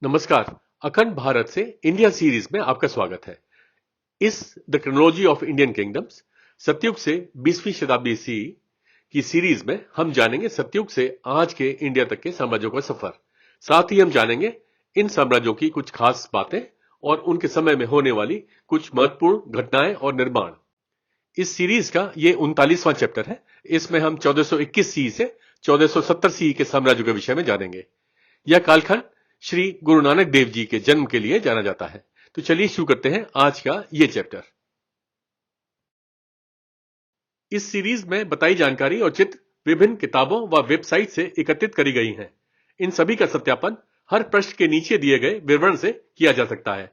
नमस्कार। अखंड भारत से इंडिया सीरीज में आपका स्वागत है। इस the chronology of Indian kingdoms सतयुग से 20वीं शताब्दी सी की सीरीज में हम जानेंगे सतयुग से आज के इंडिया तक के साम्राज्यों का सफर। साथ ही हम जानेंगे इन साम्राज्यों की कुछ खास बातें और उनके समय में होने वाली कुछ महत्वपूर्ण घटनाएं और निर्माण। इस सीरीज का ये 39वां चैप्टर है। इसमें हम 1421 सी से 1470 सी के साम्राज्यों के विषय में जानेंगे। यह कालखंड श्री गुरु नानक देव जी के जन्म के लिए जाना जाता है। तो चलिए शुरू करते हैं आज का ये चैप्टर। इस सीरीज में बताई जानकारी और चित्र विभिन्न किताबों व वेबसाइट से एकत्रित करी गई हैं। इन सभी का सत्यापन हर पृष्ठ के नीचे दिए गए विवरण से किया जा सकता है।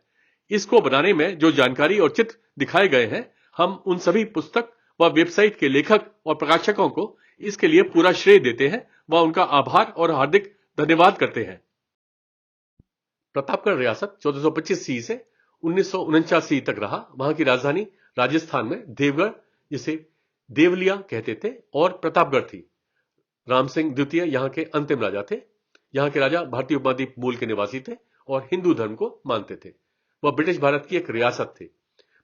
इसको बनाने में जो जानकारी और चित्र दिखाए गए हैं, हम उन सभी पुस्तक व वेबसाइट के लेखक और प्रकाशकों को इसके लिए पूरा श्रेय देते हैं व उनका आभार और हार्दिक धन्यवाद करते हैं। प्रतापगढ़ रियासत 1425 सी से 1949 सी तक रहा। वहां की राजधानी राजस्थान में देवगढ़, जिसे देवलिया कहते थे, और प्रतापगढ़ थी। राम सिंह द्वितीय यहां के अंतिम राजा थे। यहां के राजा भारतीय उपमहाद्वीप मूल के निवासी थे और हिंदू धर्म को मानते थे। वह ब्रिटिश भारत की एक रियासत थी।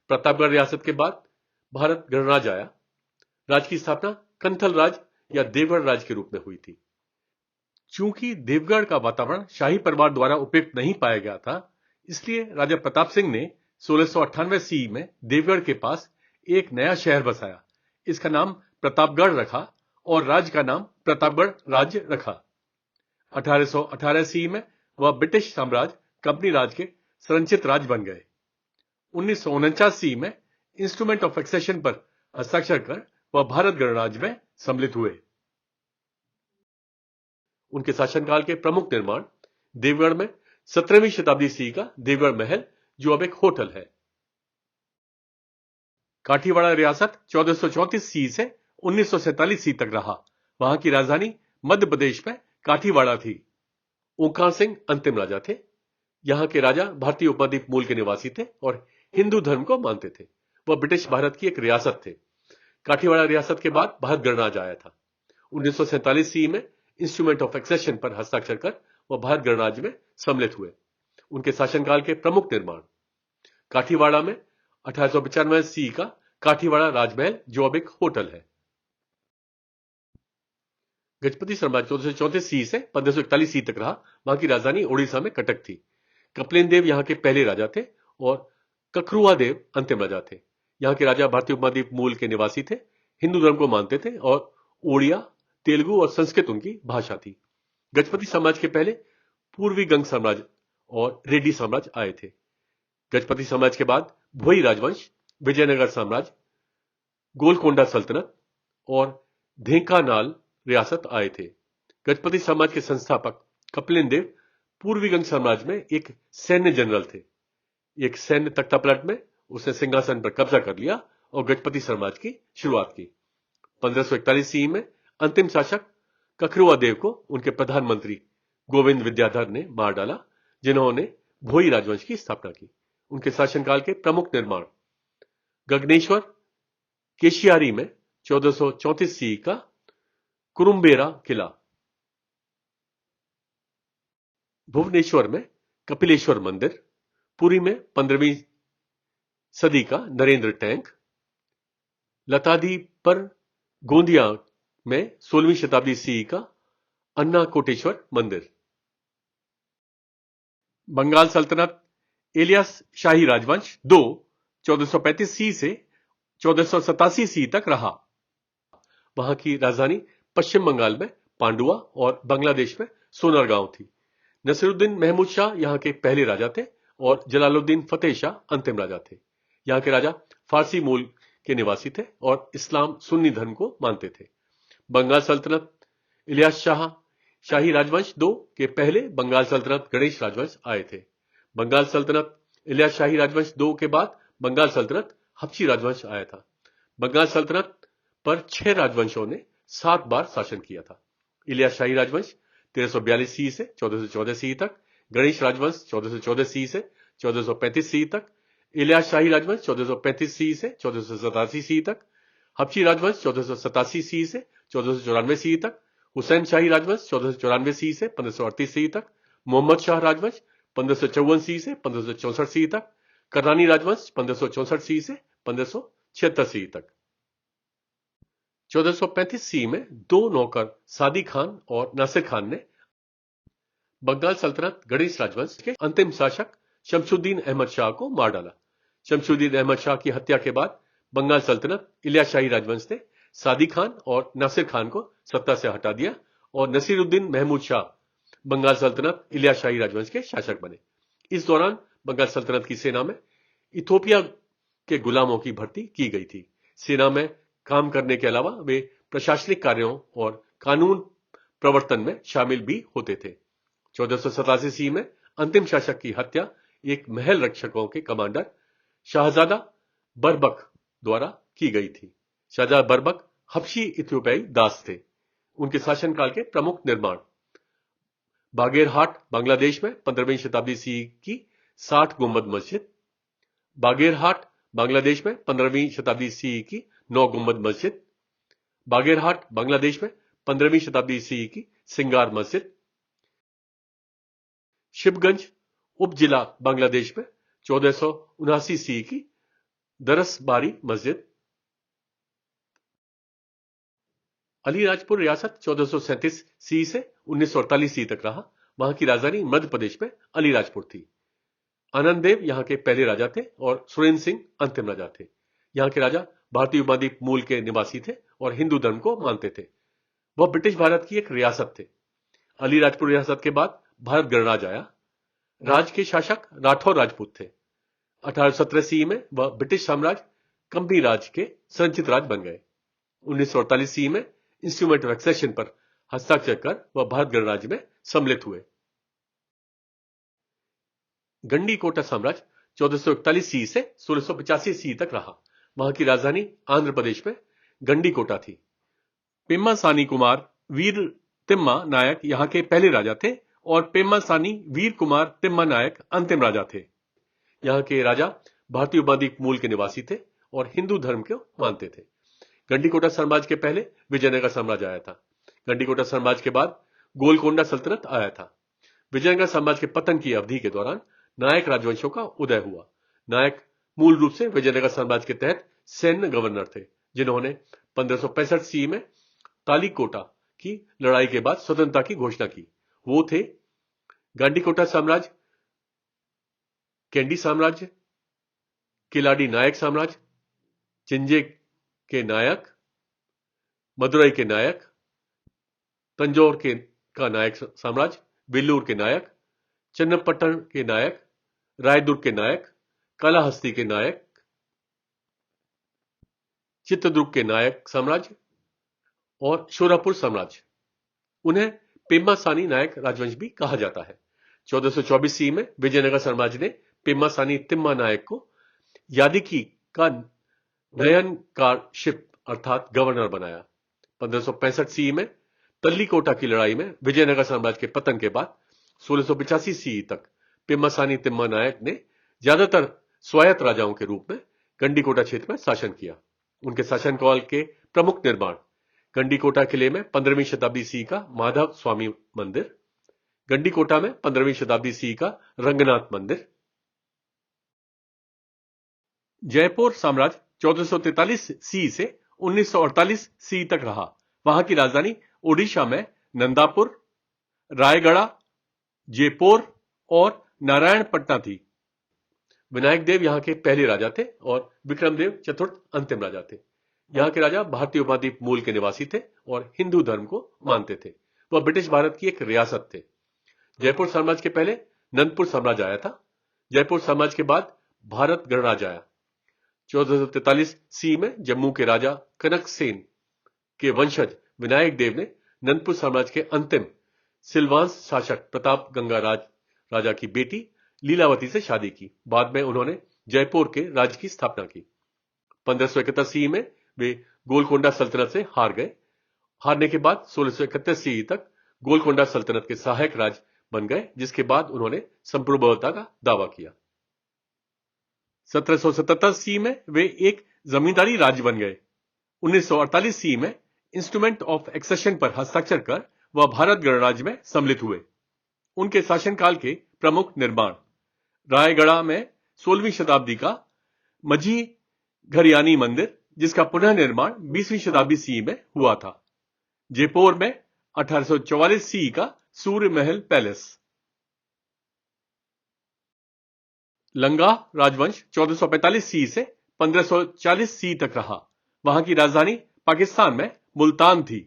प्रतापगढ़ रियासत के बाद भारत गणराज्य आया। राज्य की स्थापना कंथल राज या देवगढ़ राज के रूप में हुई थी। चूंकि देवगढ़ का वातावरण शाही परिवार द्वारा उपयुक्त नहीं पाया गया था, इसलिए राजा प्रताप सिंह ने 1698 सी में देवगढ़ के पास एक नया शहर बसाया। इसका नाम प्रतापगढ़ रखा और राज्य का नाम प्रतापगढ़ राज्य रखा। 1818 सी में वह ब्रिटिश साम्राज्य कंपनी राज के संरचित राज्य बन गए। 1949 सी में इंस्ट्रूमेंट ऑफ एक्सेशन पर हस्ताक्षर कर वह भारत गणराज्य में सम्मिलित हुए। उनके शासनकाल के प्रमुख निर्माण देवगढ़ में 17वीं शताब्दी सी का देवगढ़ महल, जो अब एक होटल है। काठीवाड़ा रियासत 1434 सी से 1947 सी तक रहा। वहां की राजधानी मध्य प्रदेश में काठीवाड़ा थी। ओंकार सिंह अंतिम राजा थे। यहां के राजा भारतीय उपमहाद्वीप मूल के निवासी थे और हिंदू धर्म को मानते थे। वह ब्रिटिश भारत की एक रियासत थे। काठीवाड़ा रियासत के बाद भारत गणराज्य आया था। 1947 सी में इंस्ट्रूमेंट ऑफ एक्सेशन पर हस्ताक्षर कर वह भारत गणराज्य में सम्मिलित हुए। उनके शासनकाल के प्रमुख निर्माण काठीवाड़ा में 1895 सी का काठीवाड़ा राजमहल, जो अब एक होटल है। गजपति साम्राज्य 1434 सी से 1541 सी तक रहा। वहां की राजधानी ओडिशा में कटक थी। कपिलेन देव यहां के पहले राजा थे और कखरुआ देव अंतिम राजा थे। यहां के राजा भारतीय उपमहाद्वीप मूल के निवासी थे, हिंदू धर्म को मानते थे और ओडिया, तेलुगु और संस्कृत उनकी भाषा थी। गजपति साम्राज्य के पहले पूर्वी गंग साम्राज्य और रेड्डी साम्राज्य आए थे। गजपति साम्राज्य के बाद भोई राजवंश, विजयनगर साम्राज्य, गोलकोंडा सल्तनत और ढेंकानाल रियासत आए थे। गजपति साम्राज्य के संस्थापक कपिलेन देव पूर्वी गंग साम्राज्य में एक सैन्य जनरल थे। एक सैन्य तख्तापलट में उसने सिंहासन पर कब्जा कर लिया और गजपति साम्राज्य की शुरुआत की। 1541 सी में अंतिम शासक कखरुआ देव को उनके प्रधानमंत्री गोविंद विद्याधर ने मार डाला, जिन्होंने भोई राजवंश की स्थापना की। उनके शासनकाल के प्रमुख निर्माण गगनेश्वर केशियारी में 1434 सी का कुरुम्बेरा किला, भुवनेश्वर में कपिलेश्वर मंदिर, पुरी में 15वीं सदी का नरेंद्र टैंक, लतादी पर गोंदिया में 16वीं शताब्दी सी का अन्ना कोटेश्वर मंदिर। बंगाल सल्तनत इलियास शाही राजवंश 2 1435 सी से 1487 सी तक रहा। वहां की राजधानी पश्चिम बंगाल में पांडुआ और बांग्लादेश में सोनारगांव थी। नसीरुद्दीन महमूद शाह यहां के पहले राजा थे और जलालुद्दीन फतेह शाह अंतिम राजा थे। यहां के राजा फारसी मूल के निवासी थे और इस्लाम सुन्नी धर्म को मानते थे। बंगाल सल्तनत इलियास शाह शाही राजवंश 2 के पहले बंगाल सल्तनत गणेश राजवंश आए थे। बंगाल सल्तनत इलियास शाही राजवंश 2 के बाद बंगाल सल्तनत हबशी राजवंश आया था। बंगाल सल्तनत पर 6 राजवंशों ने 7 बार शासन किया था। इलियास शाही राजवंश 1342 सी से 1414 सी तक, गणेश राजवंश 1414 सी से 1435 सी तक, इलियास शाही राजवंश 1435 सी से 1487 सी तक, हबशी राजवंश 1487 सी से 1494 सी तक, हुसैन शाही राजवंश 1494 सी से 1538 सी तक, मोहम्मद शाह राजवंश 1554 से 1564 तक, कररानी राजवंश 1564 से 1576 तक। 1435 में दो नौकर सादी खान और नासिर खान ने बंगाल सल्तनत गणेश राजवंश के अंतिम शासक शमशुद्दीन अहमद शाह को मार डाला। शमशुद्दीन अहमद शाह की हत्या के बाद बंगाल सल्तनत इलियाशाही राजवंश ने सादी खान और नासिर खान को सत्ता से हटा दिया और नसीरुद्दीन महमूद शाह बंगाल सल्तनत इलियाशाही राजवंश के शासक बने। इस दौरान बंगाल सल्तनत की सेना में इथोपिया के गुलामों की भर्ती की गई थी। सेना में काम करने के अलावा वे प्रशासनिक कार्यों और कानून प्रवर्तन में शामिल भी होते थे। 1487 में अंतिम शासक की हत्या एक महल रक्षकों के कमांडर शाहजादा बरबक द्वारा की गई थी। शाहजादा बरबक हबशी इथियोपियाई दास थे। उनके शासनकाल के प्रमुख निर्माण बागेरहाट बांग्लादेश में 15वीं शताब्दी ईसा की 60 गुंबद मस्जिद, बागेरहाट बांग्लादेश में 15वीं शताब्दी ईसा की 9 गुंबद मस्जिद, बागेरहाट बांग्लादेश में 15वीं शताब्दी ईसा की सिंगार मस्जिद, शिवगंज उपजिला बांग्लादेश में 1479 ईसा की दरसबारी मस्जिद, अलीराजपुर रियासत 1437 सी से 1948 सी तक रहा। वहां की राजधानी मध्य प्रदेश में अलीराजपुर थी। आनंद देव यहां के पहले राजा थे और सुरेंद्र सिंह अंतिम राजा थे। यहां के राजा भारतीय उपद्वीप मूल के निवासी थे और हिंदू धर्म को मानते थे। वह ब्रिटिश भारत की एक रियासत थे। अलीराजपुर रियासत के बाद भारत गणराज्य आया। राज्य के शासक राठौर राजपूत थे। 1817 सी में वह ब्रिटिश साम्राज्य कंपनी राज के संचित राज बन गए। 1948 सी में इंस्ट्रूमेंट ऑफ एक्सेशन पर हस्ताक्षर कर वह भारत गणराज्य में सम्मिलित हुए। गंडीकोटा साम्राज्य 1441 सी से 1685 सी तक रहा। वहां की राजधानी आंध्र प्रदेश में गंडीकोटा थी। पेम्मासानी कुमार वीर तिम्मा नायक यहां के पहले राजा थे और पेम्मासानी वीर कुमार तिम्मा नायक अंतिम राजा थे। यहां के राजा भारतीय उपद्वीप मूल के निवासी थे और हिंदू धर्म को मानते थे। गंडीकोटा साम्राज्य के पहले विजयनगर साम्राज्य आया था। गंडीकोटा साम्राज्य के बाद गोलकोंडा सल्तनत आया था। विजयनगर साम्राज्य के पतन की अवधि के दौरान नायक राजवंशों का उदय हुआ। नायक मूल रूप से विजयनगर साम्राज्य के तहत सैन्य गवर्नर थे, जिन्होंने 1565 सी में तालीकोटा की लड़ाई के बाद स्वतंत्रता की घोषणा की। वो थे गंडीकोटा साम्राज्य, कैंडी साम्राज्य, किलाडी नायक साम्राज्य, चिंजे के नायक, मदुरई के नायक, तंजौर का नायक साम्राज्य, वेल्लूर के नायक, चन्नपट्टण के नायक, रायदुर्ग के नायक, कालाहस्ती के नायक, चित्रदुर्ग के नायक साम्राज्य और शोरापुर साम्राज्य। उन्हें पेम्मासानी नायक राजवंश भी कहा जाता है। 1424 सी में विजयनगर साम्राज्य ने पेम्मासानी तिम्मा नायक को यादिकी का नयनकारशिप अर्थात गवर्नर बनाया। 1565 सी में तल्लीकोटा की लड़ाई में विजयनगर साम्राज्य के पतन के बाद 1685 सी तक पेम्मासानी तिम्मा नायक ने ज्यादातर स्वायत्त राजाओं के रूप में गंडीकोटा क्षेत्र में शासन किया। उनके शासनकाल के प्रमुख निर्माण गंडीकोटा किले में 15वीं शताब्दी सी का माधव स्वामी मंदिर, गंडीकोटा में 15वीं शताब्दी सी का रंगनाथ मंदिर। जयपुर साम्राज्य 1443 सी से 1948 सी तक रहा। वहां की राजधानी ओडिशा में नंदापुर, रायगढ़, जयपुर और नारायणपट्टना थी। विनायक देव यहां के पहले राजा थे और विक्रमदेव चतुर्थ अंतिम राजा थे। यहां के राजा भारतीय उपद्वीप मूल के निवासी थे और हिंदू धर्म को मानते थे। वह ब्रिटिश भारत की एक रियासत थे। जयपुर साम्राज्य के पहले नंदपुर साम्राज्य आया था। जयपुर साम्राज्य के बाद भारत गणराज्य आया। 1443 सी में जम्मू के राजा कनक सेन के वंशज विनायक देव ने नंदपुर साम्राज्य के अंतिम सिलवांस शासक प्रताप गंगा राजा की बेटी लीलावती से शादी की। बाद में उन्होंने जयपुर के राज्य की स्थापना की। 1571 सी में वे गोलकोंडा सल्तनत से हार गए। हारने के बाद 1631 सी तक गोलकोंडा सल्तनत के सहायक राज बन गए, जिसके बाद उन्होंने संप्रभुता का दावा किया। 1777 सी में वे एक जमींदारी राज्य बन गए। 1948 सी में इंस्ट्रूमेंट ऑफ एक्सेशन पर हस्ताक्षर कर वह भारत गणराज्य में सम्मिलित हुए। उनके शासनकाल के प्रमुख निर्माण। रायगढ़ में 16वीं शताब्दी का मझी घरियानी मंदिर, जिसका पुनः निर्माण 20वीं शताब्दी सी में हुआ था। जयपुर में 1844 सी का सूर्य महल पैलेस। लंगा राजवंश 1445 सी से 1540 सी तक रहा। वहां की राजधानी पाकिस्तान में मुल्तान थी।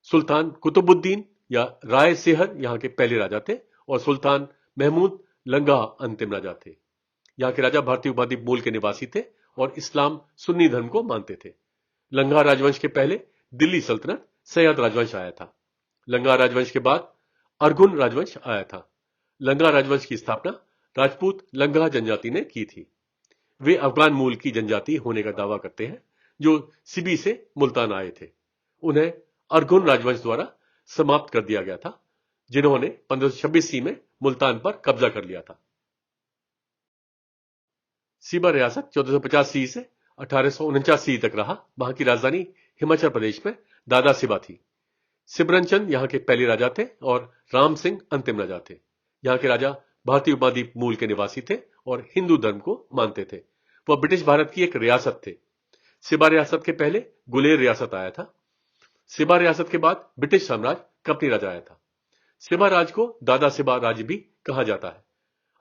सुल्तान कुतुबुद्दीन या राय सेहर यहां के पहले राजा थे और सुल्तान महमूद लंगा अंतिम राजा थे। यहां के राजा भारतीय उपद्वीप मूल के निवासी थे और इस्लाम सुन्नी धर्म को मानते थे। लंगा राजवंश के पहले दिल्ली सल्तनत सैयद राजवंश आया था। लंगा राजवंश के बाद अरगुन राजवंश आया था। लंगा राजवंश की स्थापना राजपूत लंगा जनजाति ने की थी। वे अफगान मूल की जनजाति होने का दावा करते हैं जो सिबी से मुल्तान आए थे। उन्हें अरगुन राजवंश द्वारा समाप्त कर दिया गया था, जिन्होंने 1526 सी में मुल्तान पर कब्जा कर लिया था। सिबा रियासत 1450 सी से 1849 सी तक रहा। वहां की राजधानी हिमाचल प्रदेश में दादा सिबा थी। सिमरनचंद यहां के पहले राजा थे और राम सिंह अंतिम राजा थे। यहां के राजा भारतीय उपद्वीप मूल के निवासी थे और हिंदू धर्म को मानते थे। वह ब्रिटिश भारत की एक रियासत थे। सिबा रियासत के पहले गुलेर रियासत आया था। सिबा रियासत के बाद ब्रिटिश साम्राज्य कंपनी राज आया था। सिबा राज को दादा सिबा राज भी कहा जाता है।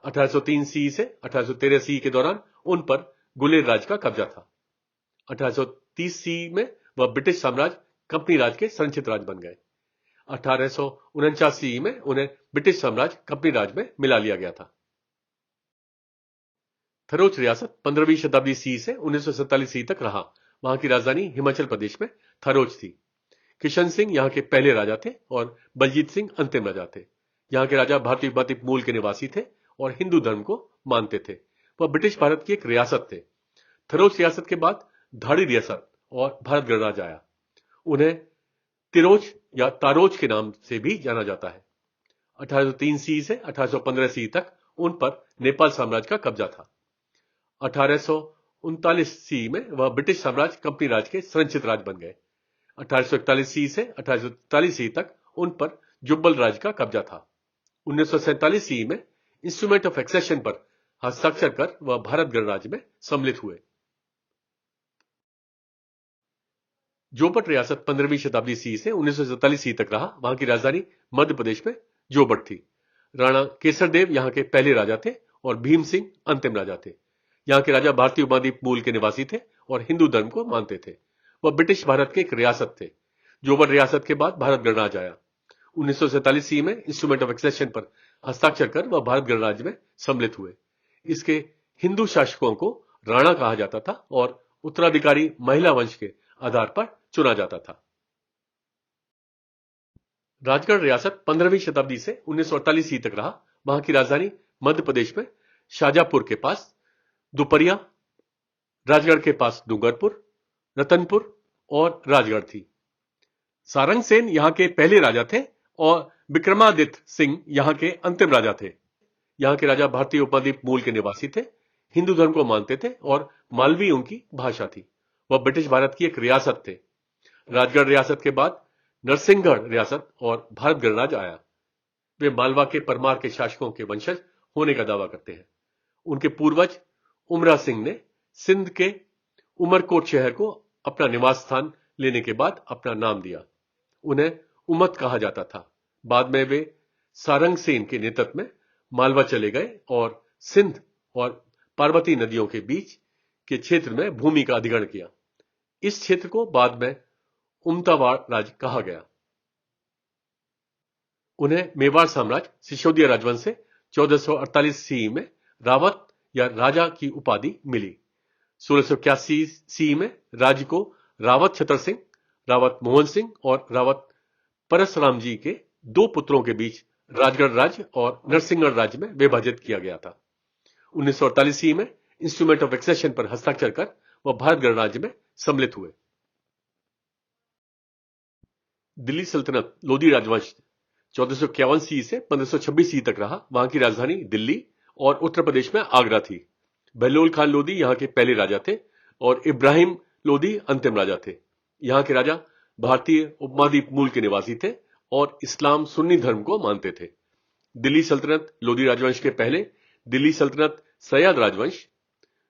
1803 सी से 1813 सी के दौरान उन पर गुलेर राज का कब्जा था। 1830 सी में वह ब्रिटिश साम्राज्य कंपनी राज के संरक्षित राज बन गए। 1849 सी में उन्हें ब्रिटिश साम्राज्य कंपनी राज में मिला लिया गया था। थरोच रियासत 15वीं शताब्दी सी से 1947 सी तक रहा। वहां की राजधानी हिमाचल प्रदेश में थरोच थी। किशन सिंह यहां के पहले राजा थे और बलजीत सिंह अंतिम राजा थे। यहां के राजा भारतीय उपद्वीप मूल के निवासी थे और हिंदू धर्म को मानते थे। वह ब्रिटिश भारत की एक रियासत थे। थरोच रियासत के बाद धाड़ी रियासत और भारत गणराज्य आया। उन्हें तिरोच या तारोच के नाम से भी जाना जाता है। 1803 सी से 1815 सी तक उन पर नेपाल साम्राज्य का कब्जा था। 1839 सी में वह ब्रिटिश साम्राज्य कंपनी राज के संरक्षित राज बन गए। 1841 सी से 1843 सी तक उन पर जुब्बल राज का कब्जा था। 1947 सी में इंस्ट्रूमेंट ऑफ एक्सेशन पर हस्ताक्षर कर वह भारत गणराज्य में सम्मिलित हुए। जोबट रियासत 15वीं शताब्दी सी से 1947 सी तक रहा। वहां की राजधानी मध्य प्रदेश में जोबट थी। राणा केसरदेव यहां के पहले राजा थे और भीम सिंह अंतिम राजा थे। यहां के राजा भारतीय उपद्वीप मूल के निवासी थे और हिंदू धर्म को मानते थे। वह ब्रिटिश भारत के एक रियासत थे। जोबट रियासत के बाद भारत गणराज्य आया। 1947 सी में इंस्ट्रूमेंट ऑफ एक्सेशन पर हस्ताक्षर कर वह भारत गणराज्य में सम्मिलित हुए। इसके हिंदू शासकों को राणा कहा जाता था और उत्तराधिकारी महिला वंश के आधार पर चुना जाता था। राजगढ़ रियासत 15वीं शताब्दी से 1948 सी तक रहा। वहां की राजधानी मध्य प्रदेश में शाजापुर के पास दुपरिया, राजगढ़ के पास डूंगरपुर, रतनपुर और राजगढ़ थी। सारंग सेन यहां के पहले राजा थे और विक्रमादित्य सिंह यहां के अंतिम राजा थे। यहां के राजा भारतीय उपद्वीप मूल के निवासी थे, हिंदू धर्म को मानते थे और मालवी उनकी भाषा थी। वह ब्रिटिश भारत की एक रियासत थे। राजगढ़ रियासत के बाद नरसिंहगढ़ रियासत और भारत गणराज्य आया। वे मालवा के परमार के शासकों के वंशज होने का दावा करते हैं। उनके पूर्वज उमरा सिंह ने सिंध के उमरकोट शहर को अपना निवास स्थान लेने के बाद अपना नाम दिया। उन्हें उमत कहा जाता था। बाद में वे सारंग सेन के नेतृत्व में मालवा चले गए और सिंध और पार्वती नदियों के बीच के क्षेत्र में भूमि का अधिग्रहण किया। इस क्षेत्र को बाद में उमतावाड़ राज्य कहा गया। उन्हें मेवाड़ साम्राज्य सिसोदिया राजवंश से 1448 सी में रावत या राजा की उपाधि मिली। 1681 सी में राज्य को रावत छतर सिंह, रावत मोहन सिंह और रावत परसराम जी के दो पुत्रों के बीच राजगढ़ राज्य और नरसिंहगढ़ राज्य में विभाजित किया गया था। 1948 सी में इंस्ट्रूमेंट ऑफ एक्सेशन पर हस्ताक्षर कर वह भारत गणराज्य में सम्मिलित हुए। दिल्ली सल्तनत लोधी राजवंश 1451 सी से 1526 सी तक रहा। वहां की राजधानी दिल्ली और उत्तर प्रदेश में आगरा थी। बहलोल खान लोधी यहां के पहले राजा थे और इब्राहिम लोधी अंतिम राजा थे। यहां के राजा भारतीय उपमहाद्वीप मूल के निवासी थे और इस्लाम सुन्नी धर्म को मानते थे। दिल्ली सल्तनत लोधी राजवंश के पहले दिल्ली सल्तनत सयाद राजवंश,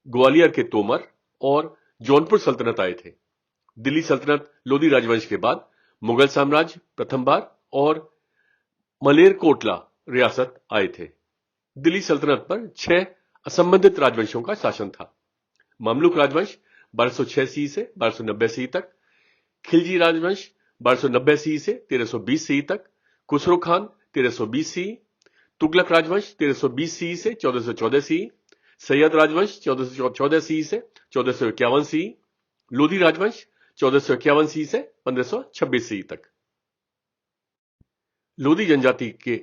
ग्वालियर के तोमर और जौनपुर सल्तनत आए थे। दिल्ली सल्तनत लोधी राजवंश के बाद मुगल साम्राज्य प्रथम बार और मलेरकोटला रियासत आए थे। दिल्ली सल्तनत पर 6 असंबंधित राजवंशों का शासन था। ममलुक राजवंश 1206 सी से 1290 सी तक, खिलजी राजवंश 1290 सी से 1320 सी तक, खुसरो खान 1320 सी, तुगलक राजवंश 1320 सी से 1414 सी, सैयद राजवंश 1414 सी से 1451 सी, लोधी राजवंश 1451 सी से 1526 सी तक। लोधी जनजाति के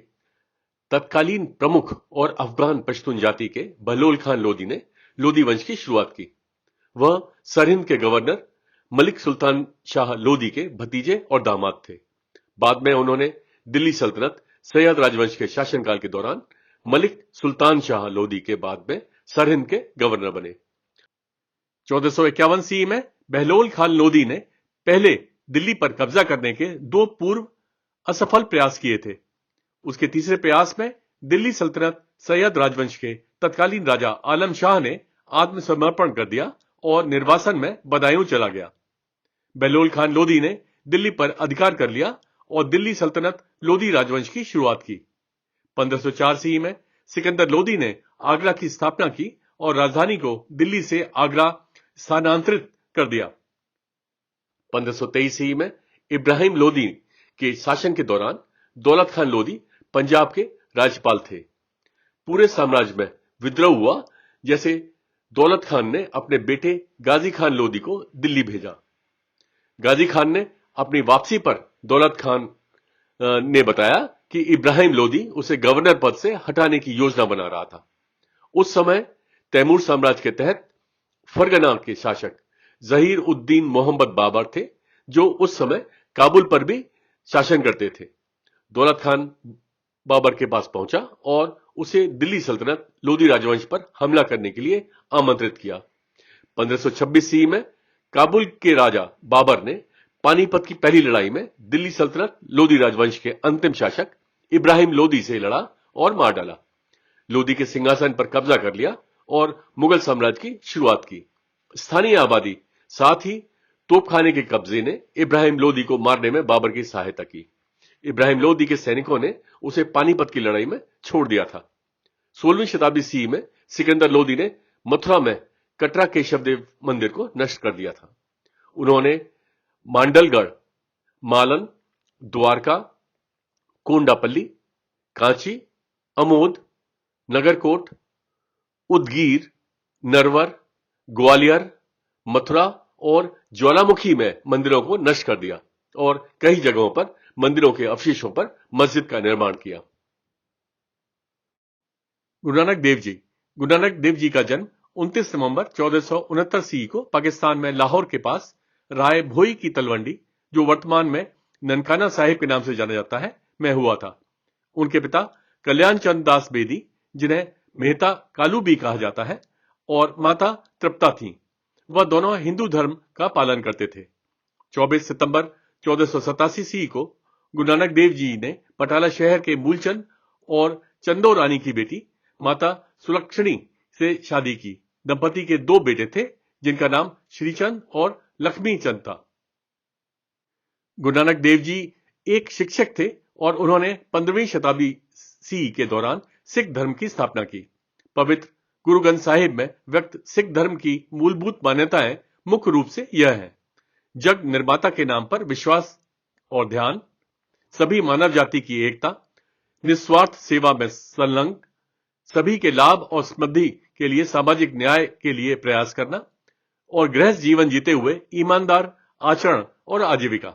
तत्कालीन प्रमुख और अफगान पश्तून जाति के बहलोल खान लोधी ने लोधी वंश की शुरुआत की। वह सरहिंद के गवर्नर मलिक सुल्तान शाह लोधी के भतीजे और दामाद थे। बाद में उन्होंने दिल्ली सल्तनत सैयद राजवंश के शासनकाल के दौरान मलिक सुल्तान शाह लोधी के बाद में सरहिंद के गवर्नर बने। 1451 सी में बहलोल खान लोधी ने पहले दिल्ली पर कब्जा करने के 2 पूर्व असफल प्रयास किए थे। उसके तीसरे प्रयास में दिल्ली सल्तनत सैयद राजवंश के तत्कालीन राजा आलम शाह ने आत्मसमर्पण कर दिया और निर्वासन में बदायूं चला गया। बहलोल खान लोधी ने दिल्ली पर अधिकार कर लिया और दिल्ली सल्तनत लोधी राजवंश की शुरुआत की। 1504 सी में सिकंदर लोधी ने आगरा की स्थापना की और राजधानी को दिल्ली से आगरा स्थानांतरित कर दिया। 1523 ईस्वी में इब्राहिम लोधी के शासन के दौरान दौलत खान लोधी पंजाब के राज्यपाल थे। पूरे साम्राज्य में विद्रोह हुआ, जैसे दौलत खान ने अपने बेटे गाजी खान लोधी को दिल्ली भेजा। गाजी खान ने अपनी वापसी पर दौलत खान ने बताया कि इब्राहिम लोधी उसे गवर्नर पद से हटाने की योजना बना रहा था। उस समय तैमूर साम्राज्य के तहत फरगना के शासक जहीर उद्दीन मोहम्मद बाबर थे, जो उस समय काबुल पर भी शासन करते थे। दौलत खान बाबर के पास पहुंचा और उसे दिल्ली सल्तनत लोधी राजवंश पर हमला करने के लिए आमंत्रित किया। 1526 ईस्वी में काबुल के राजा बाबर ने पानीपत की पहली लड़ाई में दिल्ली सल्तनत लोधी राजवंश के अंतिम शासक इब्राहिम लोधी से लड़ा और मार डाला। लोधी के सिंहासन पर कब्जा कर लिया और मुगल साम्राज्य की शुरुआत की। स्थानीय आबादी साथ ही तोपखाने के कब्जे ने इब्राहिम लोधी को मारने में बाबर की सहायता की। इब्राहिम लोधी के सैनिकों ने उसे पानीपत की लड़ाई में छोड़ दिया था। 16वीं शताब्दी सी में सिकंदर लोधी ने मथुरा में कटरा केशव देव मंदिर को नष्ट कर दिया था। उन्होंने मांडलगढ़, मालन, द्वारका, कोंडापल्ली, कांची, अमोद, नगरकोट, उदगीर, नरवर, ग्वालियर, मथुरा और ज्वालामुखी में मंदिरों को नष्ट कर दिया और कई जगहों पर मंदिरों के अवशेषों पर मस्जिद का निर्माण किया। गुरु नानक देव जी का जन्म 29 नवंबर 1469 सी को पाकिस्तान में लाहौर के पास राय भोई की तलवंडी, जो वर्तमान में ननकाना साहिब के नाम से जाना जाता है, में हुआ था। उनके पिता कल्याण चंद दास बेदी, जिन्हें मेहता कालू भी कहा जाता है, और माता तृप्ता थीं। वह दोनों हिंदू धर्म का पालन करते थे। 24 सितंबर 1487 सी को गुरु नानक देव जी ने पटाला शहर के मूलचंद और चंदो रानी की बेटी माता सुलक्षणी से शादी की। दंपति के 2 बेटे थे, जिनका नाम श्रीचंद और लक्ष्मी चंद था। गुरु नानक देव जी एक शिक्षक थे और उन्होंने 15वीं शताब्दी सी के दौरान सिख धर्म की स्थापना की। पवित्र गुरु ग्रंथ साहिब में व्यक्त सिख धर्म की मूलभूत मान्यताएं मुख्य रूप से यह है: जग निर्माता के नाम पर विश्वास और ध्यान, सभी मानव जाति की एकता, निस्वार्थ सेवा में संलग्न, सभी के लाभ और समृद्धि के लिए सामाजिक न्याय के लिए प्रयास करना, और गृहस्थ जीवन जीते हुए ईमानदार आचरण और आजीविका।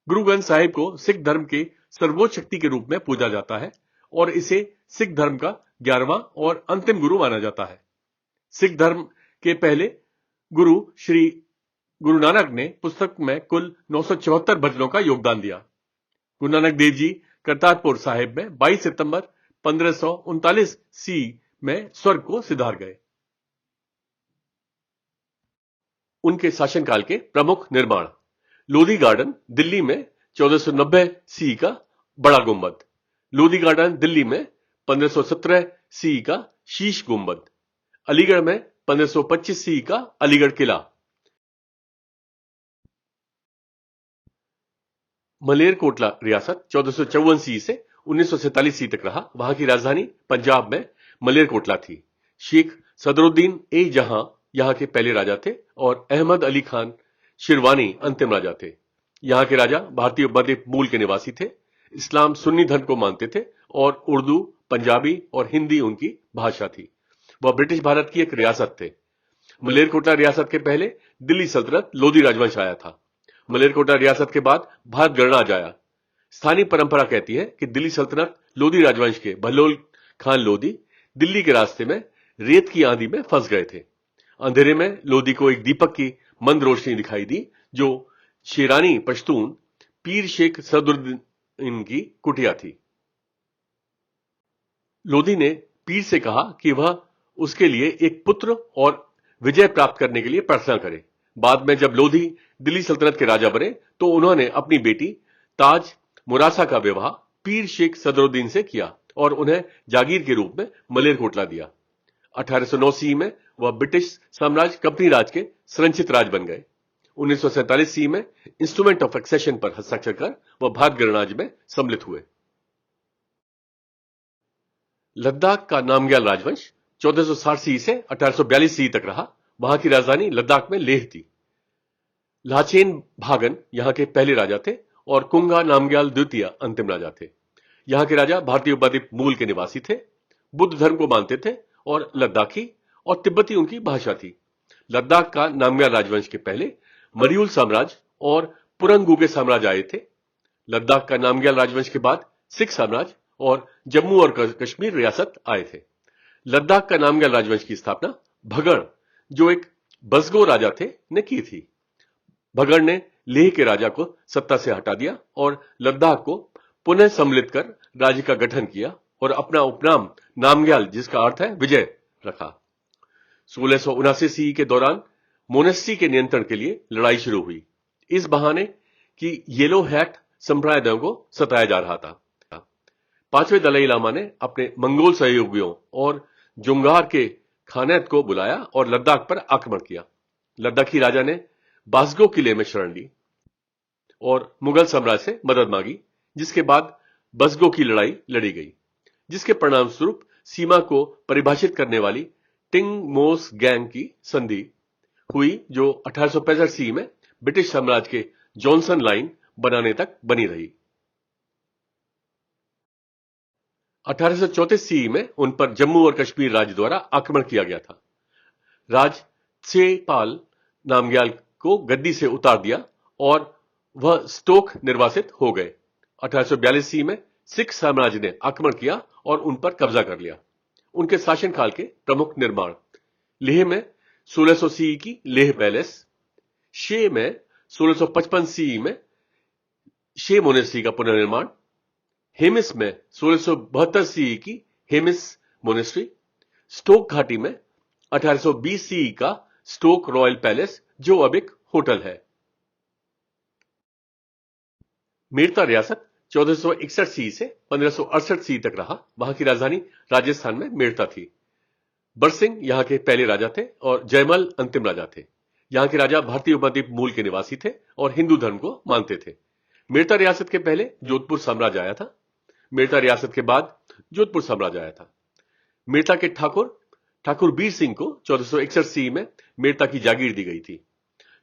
गुरु ग्रंथ साहिब को सिख धर्म के सर्वोच्च शक्ति के रूप में पूजा जाता है और इसे सिख धर्म का 11वां और अंतिम गुरु माना जाता है। सिख धर्म के पहले गुरु श्री गुरु नानक ने पुस्तक में कुल 974 भजनों का योगदान दिया। गुरु नानक देव जी करतारपुर साहिब में 22 सितंबर 1539 सी में स्वर्ग को सिधार गए। उनके शासनकाल के प्रमुख निर्माण: लोधी गार्डन दिल्ली में 1490 सी का बड़ा गुंबद, लोधी गार्डन दिल्ली में 1517 सी का शीश गुंबद, अलीगढ़ में 1525 सी का अलीगढ़ किला, मलेरकोटला रियासत 1454 सी से 1947 सी तक रहा। वहां की राजधानी पंजाब में मलेरकोटला थी। शेख सदरुद्दीन ए जहां यहां के पहले राजा थे और अहमद अली खान शिरवानी अंतिम राजा थे। यहां के राजा भारतीय उपद्वीप मूल के निवासी थे। इस्लाम सुन्नी धर्म को मानते थे और उर्दू, पंजाबी और हिंदी उनकी भाषा थी। वह ब्रिटिश भारत की एक रियासत थे। मलेरकोटला रियासत के पहले दिल्ली सल्तनत लोधी राजवंश आया था। मलेरकोटला रियासत के बाद भारत गणराज्य आया। स्थानीय परंपरा कहती है कि दिल्ली सल्तनत लोधी राजवंश के बहलोल खान लोधी दिल्ली के रास्ते में रेत की आंधी में फंस गए थे। अंधेरे में लोधी को एक दीपक की मंद रोशनी दिखाई दी जो शेरानी पश्तून पीर शेख सदरुद्दीन की कुटिया थी। लोधी ने पीर से कहा कि वह उसके लिए एक पुत्र और विजय प्राप्त करने के लिए प्रार्थना करे। बाद में जब लोधी दिल्ली सल्तनत के राजा बने तो उन्होंने अपनी बेटी ताज मुरासा का विवाह पीर शेख सदरुद्दीन से किया और उन्हें जागीर के रूप में मलेरकोटला दिया। 1809 सी में वह ब्रिटिश साम्राज्य कंपनी राज के संरक्षित राज बन गए। 1947 सी में इंस्ट्रूमेंट ऑफ एक्सेशन पर हस्ताक्षर कर वह भारत गणराज्य में सम्मिलित हुए। लद्दाख का नामग्याल राजवंश 1460 सी से 1842 सी तक रहा। वहां की राजधानी लद्दाख में लेह थी। लाचेन भागन यहां के पहले राजा थे और कुंगा नामग्याल द्वितीय अंतिम राजा थे। यहां के राजा भारतीय उपद्वीप मूल के निवासी थे। बुद्ध धर्म को मानते थे और लद्दाखी और तिब्बती उनकी भाषा थी। लद्दाख का नामग्याल राजवंश के पहले मरियुल साम्राज्य और पुरंगुगे साम्राज्य आए थे। लद्दाख का नामग्याल राजवंश के बाद सिख साम्राज्य और जम्मू और कश्मीर रियासत आए थे। लद्दाख का नामग्याल राजवंश की स्थापना भगड़, जो एक बसगो राजा थे, ने की थी। भगड़ ने लेह के राजा को सत्ता से हटा दिया और लद्दाख को पुनः सम्मिलित कर राज्य का गठन किया और अपना उपनाम नामग्याल, जिसका अर्थ है विजय, रखा। 1679 सी के दौरान मोनेस्ट्री के नियंत्रण के लिए लड़ाई शुरू हुई। इस बहाने कि येलो हैट संप्रदायों को सताया जा रहा था। पांचवें दलाई लामा ने अपने मंगोल सहयोगियों और जुंगार के खानैत को बुलाया और लद्दाख पर आक्रमण किया। लद्दाखी राजा ने बासगो किले में शरण ली और मुगल साम्राज्य से मदद मांगी, जिसके बाद बसगो की लड़ाई लड़ी गई, जिसके परिणाम स्वरूप सीमा को परिभाषित करने वाली टिंग मोस गैंग की संधि हुई, जो 1865 सी में ब्रिटिश साम्राज्य के जॉनसन लाइन बनाने तक बनी रही। 1834 सी में उन पर जम्मू और कश्मीर राज्य द्वारा आक्रमण किया गया था। राज त्सेपाल नामग्याल को गद्दी से उतार दिया और वह स्टोक निर्वासित हो गए। 1842 सी में सिख साम्राज्य ने आक्रमण किया और उन पर कब्जा कर लिया। उनके शासनकाल के प्रमुख निर्माण: लेह में 1600 सी की लेह पैलेस, शे में 1655 सी में शे मोनेस्ट्री का पुनर्निर्माण, हेमिस में 1672 सी की हेमिस मोनेस्ट्री, स्टोक घाटी में 1820 सी का स्टोक रॉयल पैलेस, जो अब एक होटल है। मेरता रियासत 1461 सी से 1568 सी तक रहा। वहां की राजधानी राजस्थान में मेरता थी। बरसिंह यहां के पहले राजा थे और जयमल अंतिम राजा थे। यहां के राजा भारतीय उपद्वीप मूल के निवासी थे और हिंदू धर्म को मानते थे। मेरता रियासत के पहले जोधपुर साम्राज्य आया था। मेरता रियासत के बाद जोधपुर साम्राज्य आया था। मेरता के ठाकुर बीर सिंह को 1461 सी में मेरता की जागीर दी गई थी।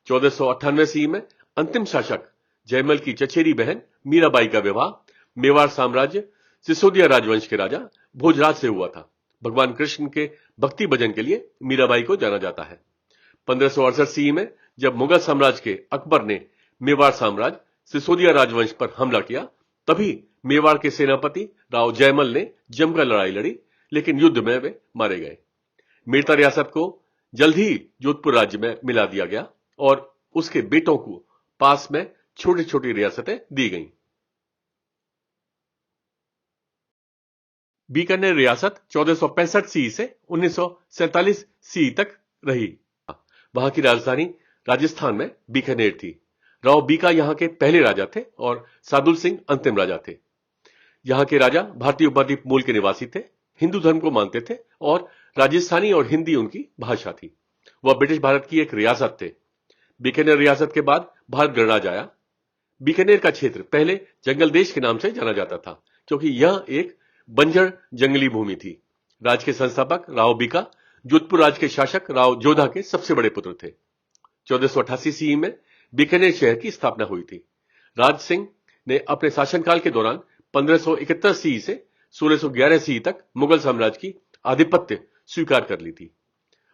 1498 सी में अंतिम शासक जयमल की चचेरी बहन मीराबाई का विवाह मेवाड़ साम्राज्य सिसोदिया राजवंश के राजा भोजराज से हुआ था। भगवान कृष्ण के भक्ति भजन के लिए मीराबाई को जाना जाता है। 1568 सी में जब मुगल साम्राज्य के अकबर ने मेवाड़ साम्राज्य सिसोदिया राजवंश पर हमला किया, तभी मेवाड़ के सेनापति राव जयमल ने जमकर लड़ाई लड़ी, लेकिन युद्ध में वे मारे गए। मेरता रियासत को जल्द ही जोधपुर राज्य में मिला दिया गया और उसके बेटों को पास में छोटी छोटी रियासतें दी गईं। बीकानेर रियासत 1465 सी से 1947 सी तक रही। वहां की राजधानी राजस्थान में बीकानेर थी। राव बीका यहां के पहले राजा थे और सादुल सिंह अंतिम राजा थे। यहाँ के राजा भारतीय उपद्वीप मूल के निवासी थे, हिंदू धर्म को मानते थे और राजस्थानी और हिंदी उनकी भाषा थी। वह ब्रिटिश भारत की एक रियासत थे। बीकानेर रियासत के बाद भारत गणराज्य आया। बीकानेर का क्षेत्र पहले जंगल देश के नाम से जाना जाता था, क्योंकि यह एक बंजर जंगली भूमि थी। राज्य के संस्थापक राव बीका जोधपुर राज्य के शासक राव जोधा के सबसे बड़े पुत्र थे। 1488 ईस्वी में बीकानेर शहर की स्थापना हुई थी। राज सिंह ने अपने शासनकाल के दौरान 1571 ईस्वी से 1611 ईस्वी तक मुगल साम्राज्य की आधिपत्य स्वीकार कर ली थी।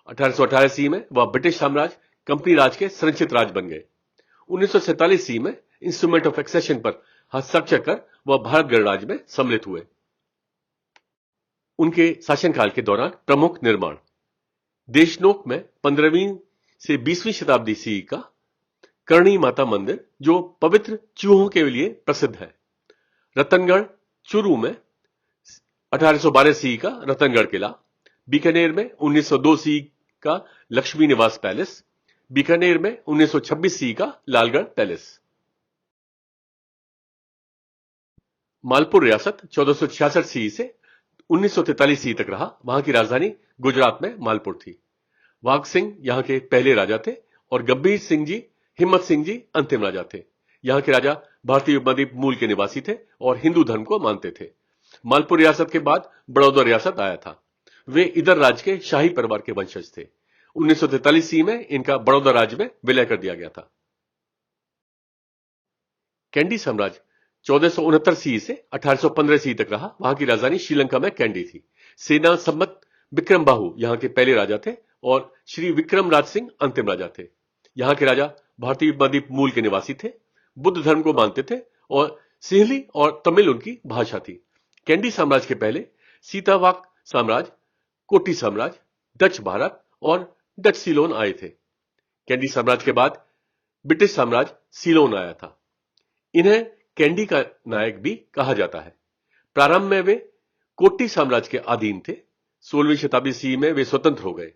1818 ईस्वी में वह ब्रिटिश साम्राज्य कंपनी राज के संरक्षित राज बन गए। 1947 ईस्वी में इंस्ट्रूमेंट ऑफ एक्सेशन पर हस्ताक्षर कर वह भारत गणराज्य में सम्मिलित हुए। उनके शासनकाल के दौरान प्रमुख निर्माण: देशनोक में 15वीं से 20वीं शताब्दी ईस्वी का करणी माता मंदिर, जो पवित्र चूहों के लिए प्रसिद्ध है। रतनगढ़ चूरू में 1812 ईस्वी का रतनगढ़ किला। बीकानेर में 1902 ईस्वी का लक्ष्मी निवास पैलेस। बीकानेर में 1926 ईस्वी का लालगढ़ पैलेस। मालपुर रियासत 1466 ईस्वी से 1943 ईस्वी तक रहा। वहां की राजधानी गुजरात में मालपुर थी। वाघ सिंह यहां के पहले राजा थे और गंभीर सिंह जी, हिम्मत सिंह जी अंतिम राजा थे। यहां के राजा भारतीय उपद्वीप मूल के निवासी थे और हिंदू धर्म को मानते थे। मालपुर रियासत के बाद बड़ौदा रियासत आया था। वे इधर राज्य के शाही परिवार के वंशज थे। 1943 ईस्वी में इनका बड़ौदा राज्य में विलय कर दिया गया था। कैंडी साम्राज्य 1469 ईस्वी से 1815 ईस्वी तक रहा। वहां की राजधानी श्रीलंका में कैंडी थी। सेना संबत विक्रम बाहु यहां के पहले राजा थे और श्री विक्रम राज सिंह अंतिम राजा थे। यहां के राजा भारतीय उपद्वीप मूल के निवासी थे, बुद्ध धर्म को मानते थे और सिंहली और तमिल उनकी भाषा थी। कैंडी साम्राज्य के पहले सीतावाक साम्राज्य, कोटी साम्राज्य, डच भारत और डच सीलोन आए थे। कैंडी साम्राज्य के बाद ब्रिटिश साम्राज्य सीलोन आया था। इन्हें कैंडी का नायक भी कहा जाता है। प्रारंभ में वे कोटी साम्राज्य के अधीन थे। 16वीं शताब्दी ईस्वी में वे स्वतंत्र हो गए।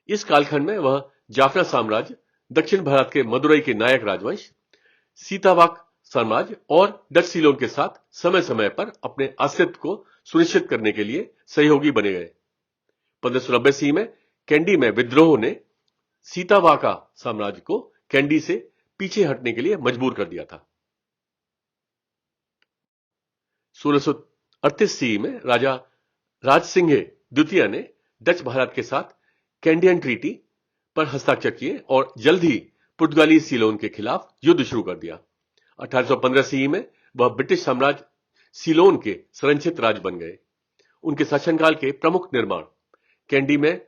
इस कालखंड में वह जाफना साम्राज्य, दक्षिण भारत के मदुरई के नायक राजवंश, सीतावाक साम्राज्य और डच सीलोन के साथ समय समय पर अपने अस्तित्व को सुनिश्चित करने के लिए सहयोगी बने गए। 1590 ईस्वी में कैंडी में विद्रोह ने सीतावाका साम्राज्य को कैंडी से पीछे हटने के लिए मजबूर कर दिया था। 1638 ईस्वी में राजा राजसिंहे द्वितीय ने डच भारत के साथ कैंडियन ट्रीटी पर हस्ताक्षर किए और जल्द ही पुर्तगाली सीलोन के खिलाफ युद्ध शुरू कर दिया। 1815 ईस्वी में वह ब्रिटिश साम्राज्य सीलोन के संरक्षित राज्य बन गए। उनके शासनकाल के प्रमुख निर्माण: कैंडी में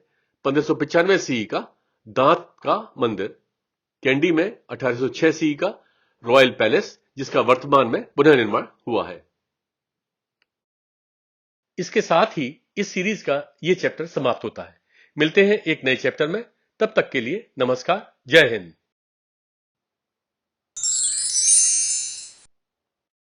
1595 ईस्वी का दांत का मंदिर, कैंडी में 1806 ईस्वी का रॉयल पैलेस, जिसका वर्तमान में पुनर्निर्माण हुआ है। इसके साथ ही इस सीरीज का यह चैप्टर समाप्त होता है। मिलते हैं एक नए चैप्टर में। तब तक के लिए नमस्कार, जय हिंद।